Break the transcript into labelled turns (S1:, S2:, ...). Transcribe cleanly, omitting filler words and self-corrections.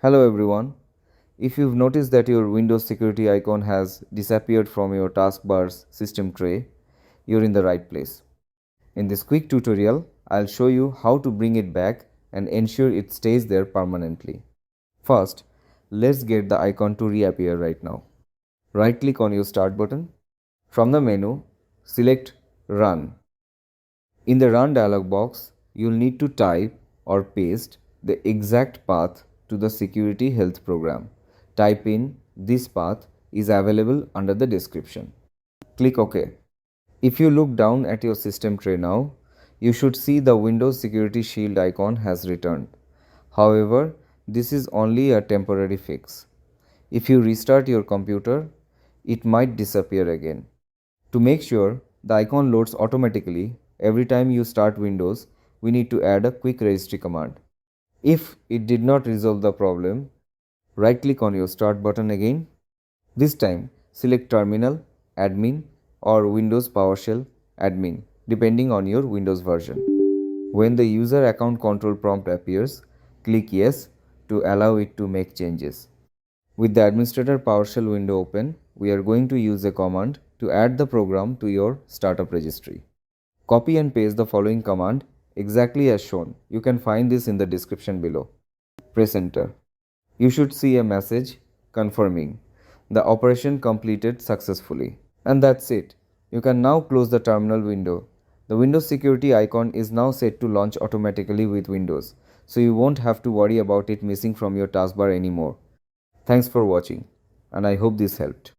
S1: Hello everyone. If you've noticed that your Windows security icon has disappeared from your taskbar's system tray, you're in the right place. In this quick tutorial, I'll show you how to bring it back and ensure it stays there permanently. First, let's get the icon to reappear right now. Right-click on your Start button. From the menu, select Run. In the Run dialog box, you'll need to type or paste the exact path to the Security Health program. Type in this path is available under the description. Click OK. If you look down at your system tray now, you should see the Windows Security Shield icon has returned. However, this is only a temporary fix. If you restart your computer, it might disappear again. To make sure the icon loads automatically every time you start Windows, we need to add a quick registry command. If it did not resolve the problem, right-click on your Start button again. This time, select Terminal, Admin or Windows PowerShell Admin, depending on your Windows version. When the user account control prompt appears, click Yes to allow it to make changes. With the administrator PowerShell window open, we are going to use a command to add the program to your startup registry. Copy and paste the following command exactly as shown. You can find this in the description below. Press enter. You should see a message confirming the operation completed successfully. And that's it. You can now close the terminal window. The Windows security icon is now set to launch automatically with Windows, so you won't have to worry about it missing from your taskbar anymore. Thanks for watching, and I hope this helped.